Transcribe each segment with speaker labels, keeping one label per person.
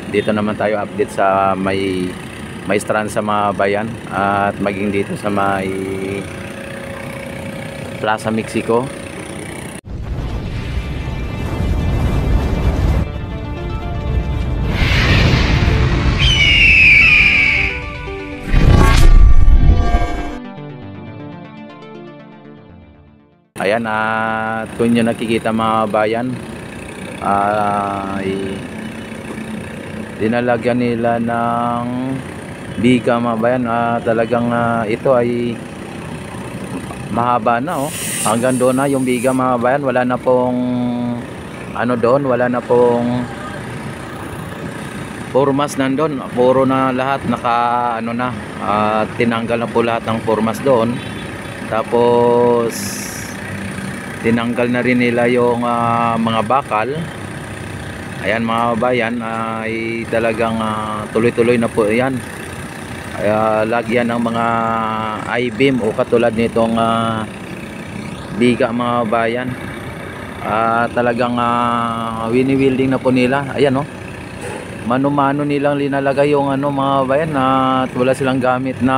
Speaker 1: Dito naman tayo update sa may strand sa mga bayan at maging dito sa may Plaza Mexico. Ayan, at kung nyo nakikita mga bayan, ay dinalagyan nila ng biga mga bayan. Talagang ito ay mahaba na, oh. Hanggang doon na yung biga mga bayan. Wala na pong ano doon, wala na pong formas nandun. Puro na lahat naka ano na, tinanggal na po lahat ng formas doon. Tapos tinanggal na rin nila yung mga bakal. Ayan mga bayan, ay talagang tuloy-tuloy na po yan. Lagyan ng mga I-beam o katulad nitong biga mga bayan. Talagang wini-wielding na po nila. Ayan, oh. Mano-mano nilang linalagay yung ano mga bayan, at wala silang gamit na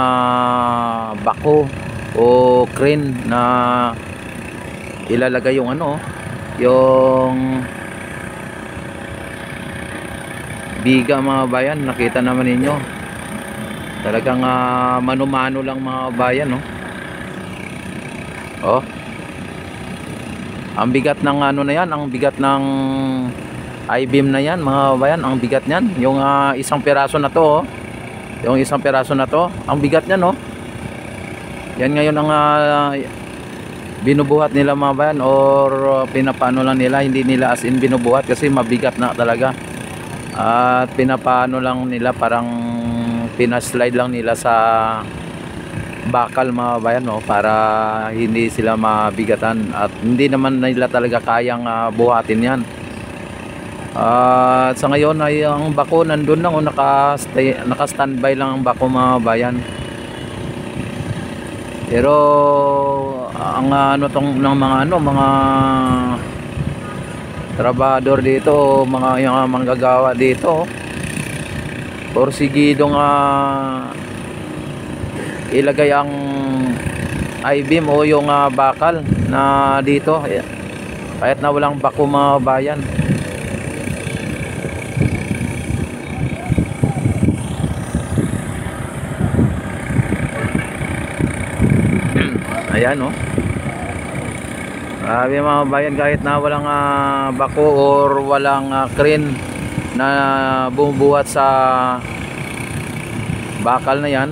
Speaker 1: bako o crane na ilalagay yung ano, yung biga mga bayan. Nakita naman ninyo, talagang mano-mano lang mga bayan, no? Oh, ang bigat ng ano na yan, ang bigat ng I-beam na yan mga bayan, ang bigat niyan. Yung isang piraso na to, oh. Yung isang piraso na to, ang bigat niyan, no? Yan ngayon ang binubuhat nila mga bayan, or pinapano lang nila. Hindi nila as in binubuhat kasi mabigat na talaga. At pinapano lang nila, parang pinaslide lang nila sa bakal mga bayan, no, para hindi sila mabigatan. At hindi naman nila talaga kayang buhatin yan. At sa ngayon ay ang bako nandun lang, naka-standby lang ang bako mga bayan. Pero ang ano tong ng mga trabador dito, yung manggagawa dito, porsigidong ilagay ang I-beam o yung bakal na dito, kahit na walang bako mga bayan. Ayan, oh. Sabi mga bayan, kahit na walang bako or walang crane na bumubuhat sa bakal na yan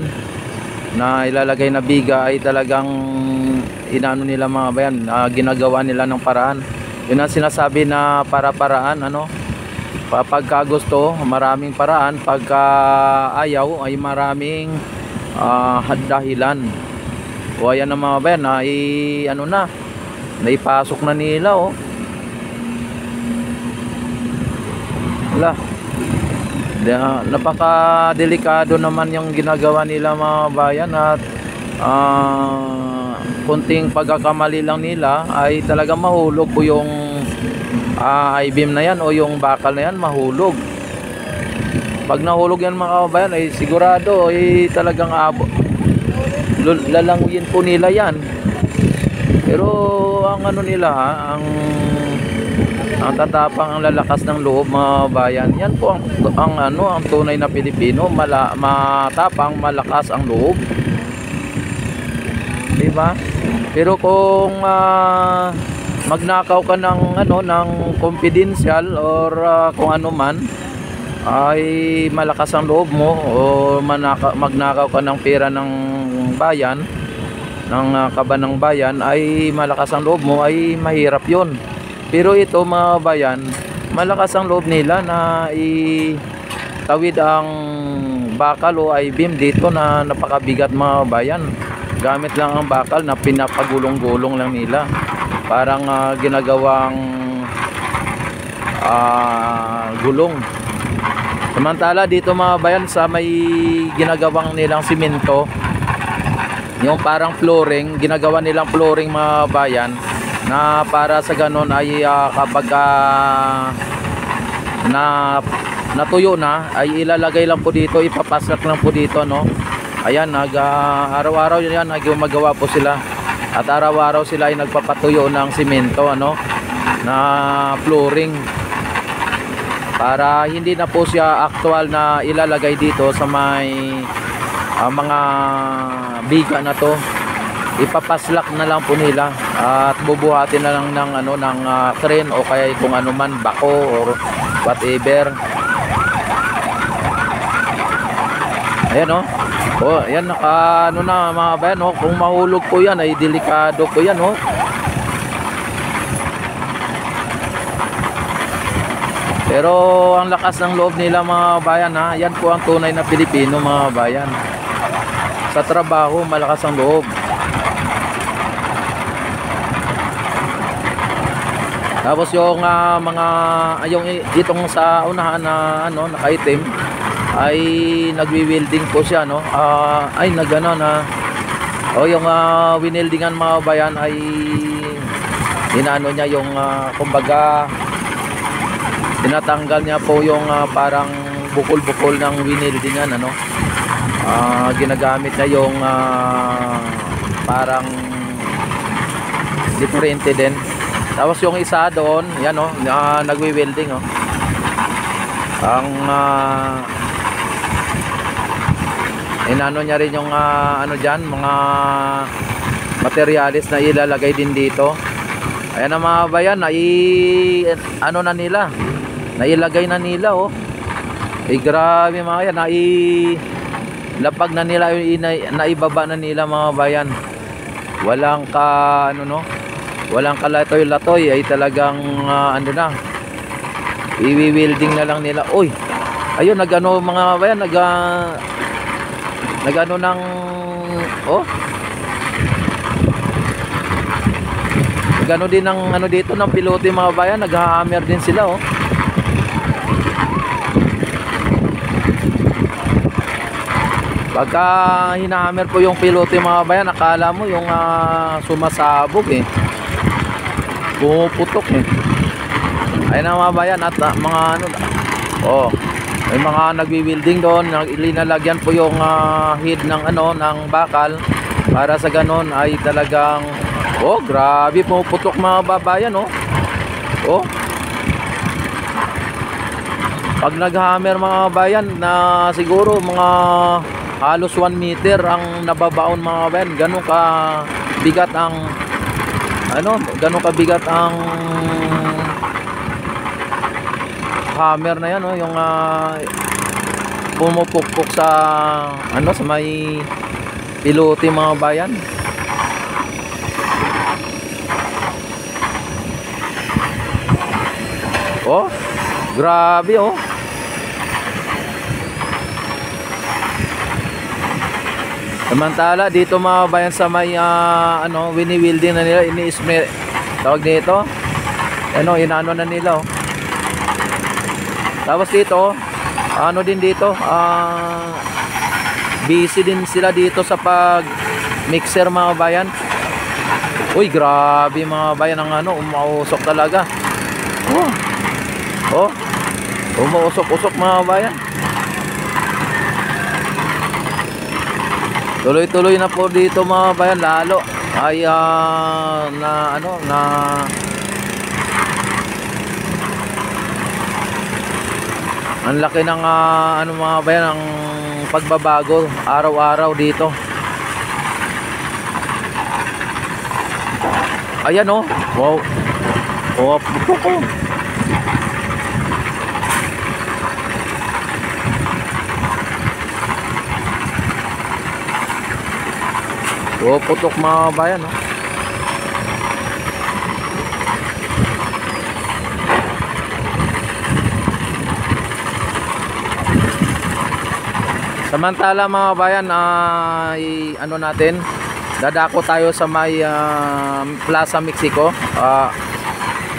Speaker 1: na ilalagay na biga, ay talagang inano nila mga bayan, ginagawa nila ng paraan. Yun ang sinasabi na para-paraan, ano, pagka gusto maraming paraan, pagka ayaw ay maraming dahilan. O ayan na mga bayan, ano na, naipasok na nila, oh. Wala, napaka-delikado naman yung ginagawa nila mga bayan. At kunting pagkakamali lang nila ay talagang mahulog po yung I-beam na yan o yung bakal na yan, mahulog. Pag nahulog yan mga bayan, ay sigurado ay talagang lalanguyin po nila yan. Pero ang ano nila, ang tatapang, ang lalakas ng loob mga bayan, yan po ang tunay na Pilipino. Matapang, malakas ang loob, diba? Pero kung magnakaw ka ng ng confidential or kung ano man, ay malakas ang loob mo, o magnakaw ka ng pera ng bayan, ng kaban ng bayan, ay malakas ang loob mo, ay mahirap yun. Pero ito mga bayan, malakas ang loob nila na itawid ang bakal o I-beam dito na napakabigat mga bayan. Gamit lang ang bakal na pinapagulong-gulong lang nila, parang ginagawang gulong. Samantala dito mga bayan, sa may ginagawang nilang simento, yung parang flooring, ginagawa nilang flooring mga bayan, na para sa ganon ay kapag na natuyo na ay ilalagay lang po dito, ipapaslak lang po dito, no. Ayan, araw-araw yan nagmagawa po sila. At araw-araw sila ay nagpapatuyo ng simento, ano, na flooring. Para hindi na po siya actual na ilalagay dito sa may mga biga na to. Ipapaslak na lang po nila at bubuhatin na lang ng ano ng crane o kaya kung ano man, bako or whatever. Ayan, oh. Oh, ayan, naka ano na mga bayan, oh. Kung mahulog po yan ay delikado po yan, oh. Pero ang lakas ng loob nila mga bayan, ha. Yan po ang tunay na Pilipino mga bayan. Sa trabaho malakas ang loob. Tapos yung yung itong sa unahan na ano nakaitim ay nagwi-welding po siya, no. Ay nagano na yung wineldingan mga bayan ay inaano niya yung kumbaga tinatanggal niya po yung parang bukol-bukol ng wineldingan, ano. Ginagamit niya yung parang diferente din. Tapos yung isa doon, yan, oh, nagwi-welding, oh. Ang inano niya rin yung ano diyan, mga materialis na ilalagay din dito. Ayan ang mga bayan, ano na nila, nailagay na nila, oh. Grabe mga yan, lapag na nila, naibaba na nila mga bayan. Walang ano, no, walang kalatoy-latoy, ay talagang ano na, i-welding na lang nila. Uy, ayun, nagano mga bayan, nagano ng oh, nagano din ng ano dito ng pilote mga bayan, nag-hammer din sila, oh. Pagka hinahammer po yung pilote mga bayan, akala mo yung sumasabog, eh, pumuputok, eh. Ayun na mga bayan, at mga ano, oh, may mga nagwi-welding doon, linalagyan po yung head ng ano ng bakal para sa ganon ay talagang, oh, grabe, pumuputok mga babayan, oh. Oh, pag naghammer mga bayan na siguro mga halos 1 meter ang nababaon mga bayan, ganun ka bigat ang ano, ganun ka bigat ang hammer na yan, oh, yung pumupukpok sa ano, sa may pilote mga bayan. Oh, grabe, oh. Samantala dito mga bayan sa may ano, wini-welding na nila, ini-smear tawag dito, ano, inaano na nila, oh. Tapos dito, ano din dito, busy din sila dito sa pag mixer mga bayan. Uy, grabe mga bayan, ang ano, umausok talaga. Oh, oh, umuusok-usok mga bayan. Tuloy-tuloy na po dito mga bayan, lalo ay na ano, na ang laki ng ano mga bayan, ang pagbabago araw-araw dito. Ayan, oh, wow, oh, putok, oh. Oh, putok mga bayan, oh. Samantala mga bayan, ano natin, dadako tayo sa may Plaza Mexico.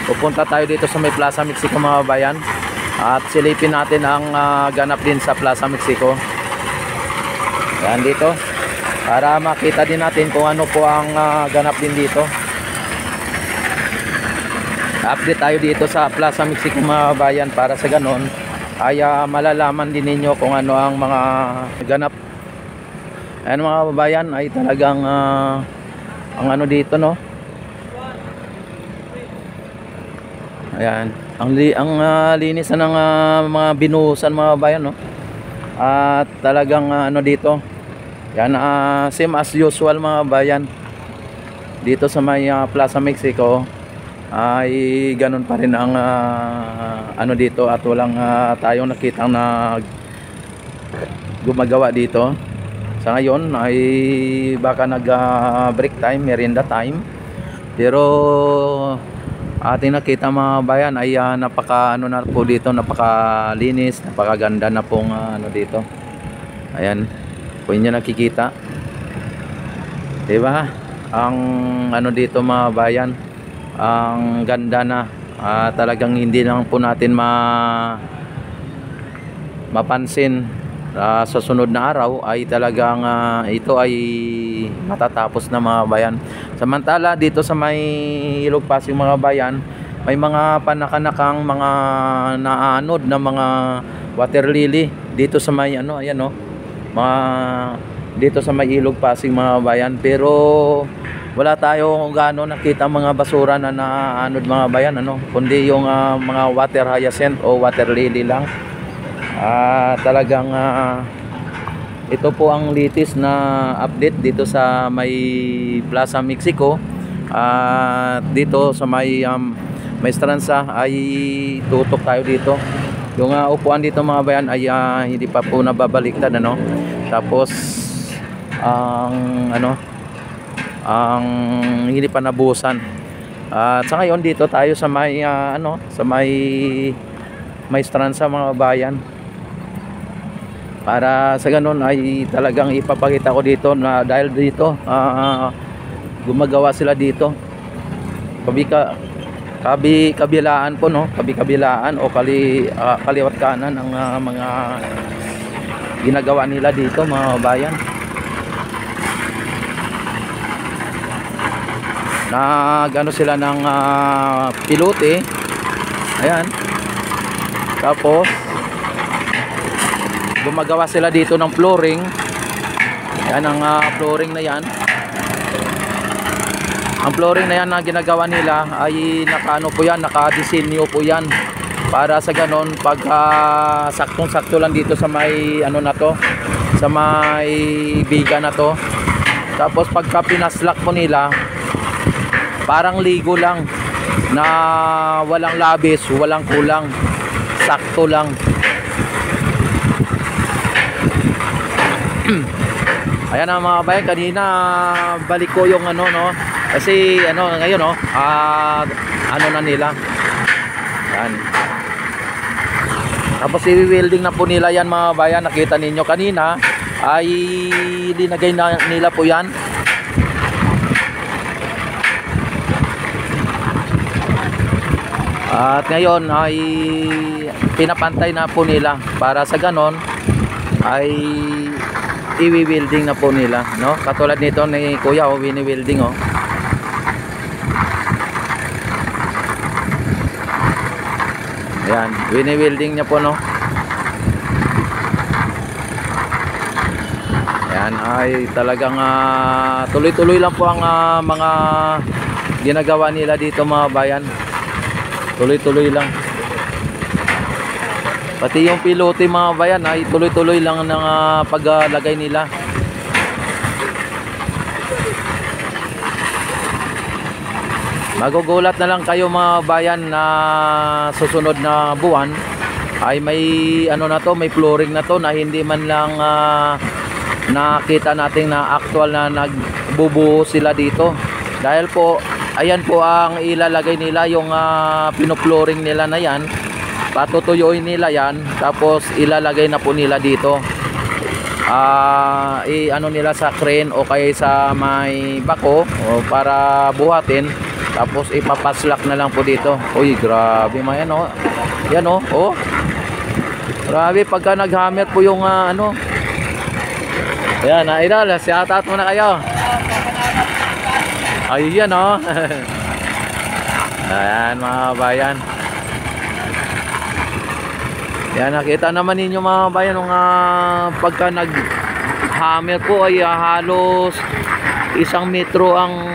Speaker 1: Pupunta tayo dito sa may Plaza Mexico mga bayan, at silipin natin ang ganap din sa Plaza Mexico. Yan dito, para makita din natin kung ano po ang ganap din dito. Update tayo dito sa Plaza Mexico mga bayan, para sa ganon ay malalaman din ninyo kung ano ang mga ganap. Ayan mga kababayan, ay talagang ang ano dito, no, ayan, ang linis na ng mga binuhusan mga kababayan, no. At talagang ano dito, yan, same as usual mga kababayan. Dito sa may Plaza Mexico ay ganun pa rin ang ano dito, at walang tayong nakitang na gumagawa dito. Sa ngayon ay baka nag break time, merienda time. Pero ating nakita mga bayan ay napaka ano na po dito, napakalinis, napakaganda na pong ano dito. Ayan, kung inyo nakikita, diba? Ang ano dito mga bayan, ang ganda na. Talagang hindi lang po natin mapansin sa sunod na araw ay talagang ito ay matatapos na mga bayan. Samantala dito sa may Ilog Pasig mga bayan, may mga panakanakang mga naanod na mga water lily dito sa may ano, ayan, no, mga dito sa may Ilog Pasig mga bayan. Pero wala tayong gaano nakita mga basura na naanod mga bayan, ano, kundi yung mga water hyacinth o water lily lang. Talagang ito po ang latest na update dito sa may Plaza Mexico. Dito sa may Estranza ay tutok tayo dito. Yung upuan dito mga bayan ay hindi pa po nababaliktad, ano. Tapos ang hindi pa nabuhusan. At sa ngayon dito tayo sa may sa may Estranza mga bayan, para sa ganun ay talagang ipapakita ko dito na dahil dito gumagawa sila dito kabilaan po, no, kabilaan o kaliwat kanan ang mga ginagawa nila dito mga bayan. Nagano sila ng pilote, ayan, tapos gumagawa sila dito ng flooring. Yan ang flooring na yan. Ang flooring na yan na ginagawa nila ay nakaano po yan, nakadesinyo po yan, para sa ganon pag saktong-sakto lang dito sa may ano na to, sa may biga na to. Tapos pagka pinaslak mo nila, parang ligo lang na walang labis, walang kulang, sakto lang. Ayan ang mga bayan, kanina balik ko yung ano, no, kasi ano ngayon, no, ano na nila yan. Tapos i-welding na po nila yan mga bayan. Nakita ninyo kanina ay linagay na nila po yan. At ngayon ay pinapantay na po nila, para sa ganon ay i-welding na po nila, no? Katulad nito ni Kuya, wini-welding, oh. Ayan, wini-welding niya po, no? Ayan, ay talagang tuloy-tuloy lang po ang mga ginagawa nila dito mga bayan. Tuloy-tuloy lang. Pati yung pilote mga bayan ay tuloy-tuloy lang ng paglagay nila. Magugulat na lang kayo mga bayan na susunod na buwan ay may ano na to, may flooring na to na hindi man lang nakita natin na actual na nagbubuo sila dito. Dahil po ayan po ang ilalagay nila, yung pinoflooring nila na yan. Patutuyuin nila yan, tapos ilalagay na po nila dito. Ano nila sa crane o kaya sa may bako o para buhatin, tapos ipapaslak na lang po dito. Uy, grabe man yan, oh. Yan, oh, oh. Grabe pagka naghammer po yung ano. Ayan, idol, siyatat mo na kayo. Ayan, oh. Ayan mga bayan. Yan, nakita naman ninyo mga bayan nung pagka nag-hammer po ay halos 1 metro ang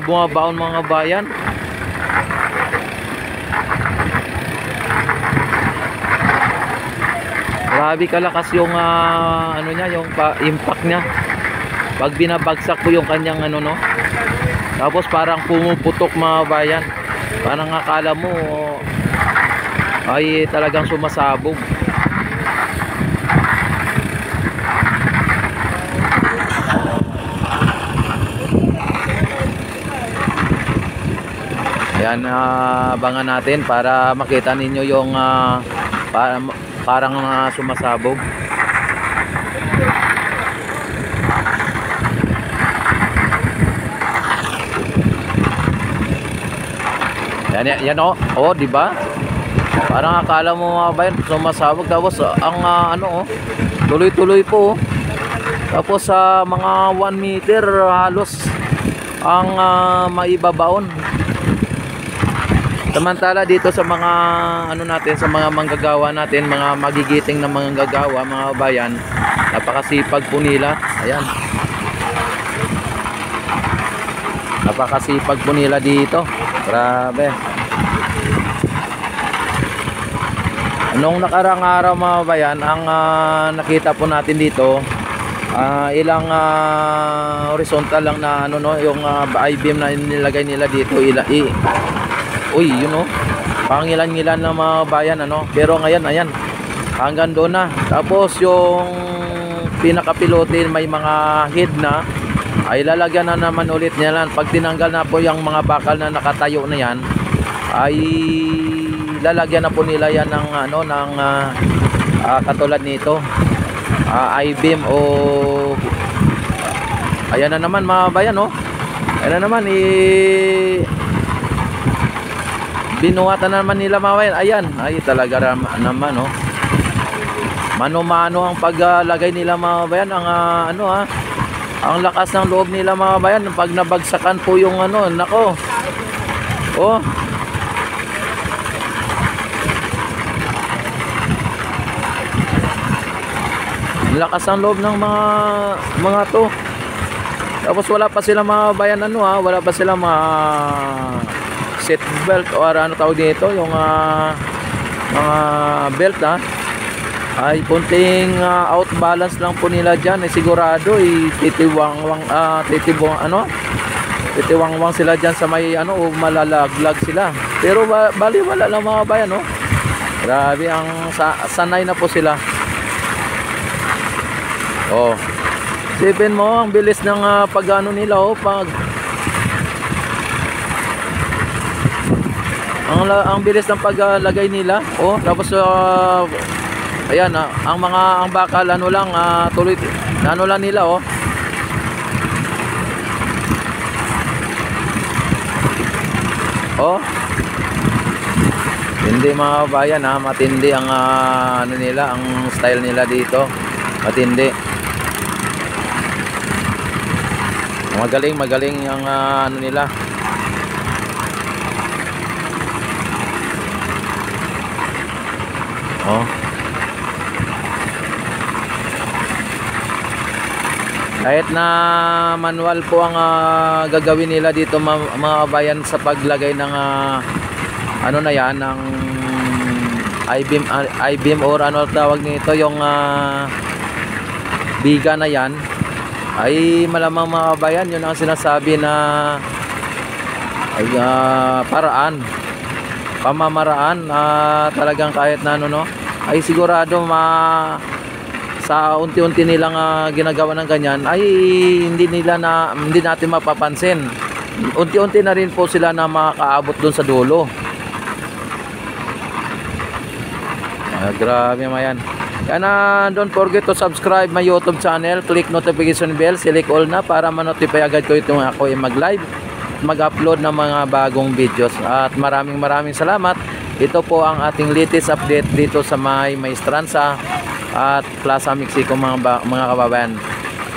Speaker 1: bumabaon mga bayan. Grabe kalakas yung ano niya, yung impact niya. Pag binabagsak po yung kanyang ano no. Tapos parang pumuputok mga bayan. Parang akala mo ay talagang sumasabog. Ayan, abangan natin para makita ninyo yung parang sumasabog. Yan oh, di ba? Parang akala mo mga bayan sumasabog, tapos ang tuloy-tuloy po. Tapos sa mga 1 meter halos ang maibabaon. Samantala dito sa mga natin, sa mga manggagawa natin, mga magigiting na manggagawa mga bayan, napakasipag po nila. Ayan. Napakasipag po nila dito. Grabe. Nung nakarang araw mga bayan, ang nakita po natin dito, ilang horizontal lang na yung I-beam na nilagay nila dito, uy, pangilan-ngilan ng mga bayan pero ngayon ayan, hanggang doon na. Tapos yung pinakapilote may mga head na, ay lalagyan na naman ulit niya lang. Pag tinanggal na po yung mga bakal na nakatayo na yan, ay lalagyan na po nila yan ng katulad nito, I-beam o ayan na naman mga bayan ayan na naman, binuhatan na naman nila mga bayan. Ayan, ay talaga naman mano-mano ang paglagay nila mga bayan. Ang lakas ng loob nila mga bayan pag nabagsakan po yung nako. Lakas ng loob ng mga to. Tapos wala pa sila mga bayan wala pa sila mga seat belt o tawag dito, yung mga belt ay punting out balance lang po nila dyan. Sigurado titiwangwang sila dyan sa may malalaglag sila. Pero bali wala lang mga bayan grabe, ang sanay na po sila. Sipin mo ang bilis ng pag-ano nila ang bilis ng paglagay nila tapos ayan, ang bakal lang tuloy lang nila hindi mga bayan matindi ang nila, ang style nila dito, matindi. Magaling ang nila. Kahit na manual po ang gagawin nila dito mga bayan sa paglagay ng ng I-beam or tawag nito, yung biga na yan, ay malamang mga bayan yun ang sinasabi na pamamaraan talagang kahit na ay sigurado sa unti-unti nilang ginagawa ng ganyan, ay hindi natin mapapansin. Unti-unti na rin po sila na makakaabot doon sa dulo. Grabe mayan. Kaya don't forget to subscribe my YouTube channel, click notification bell, select all na para ma-notify agad ko itong ako mag-live, mag-upload ng mga bagong videos. At maraming salamat. Ito po ang ating latest update dito sa may Maestranza at Plaza Mexico mga kababayan,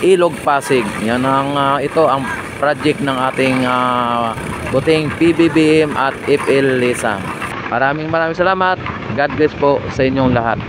Speaker 1: Ilog Pasig. Yan ito ang project ng ating buting PBBM at FL Lisa. Maraming salamat. God bless po sa inyong lahat.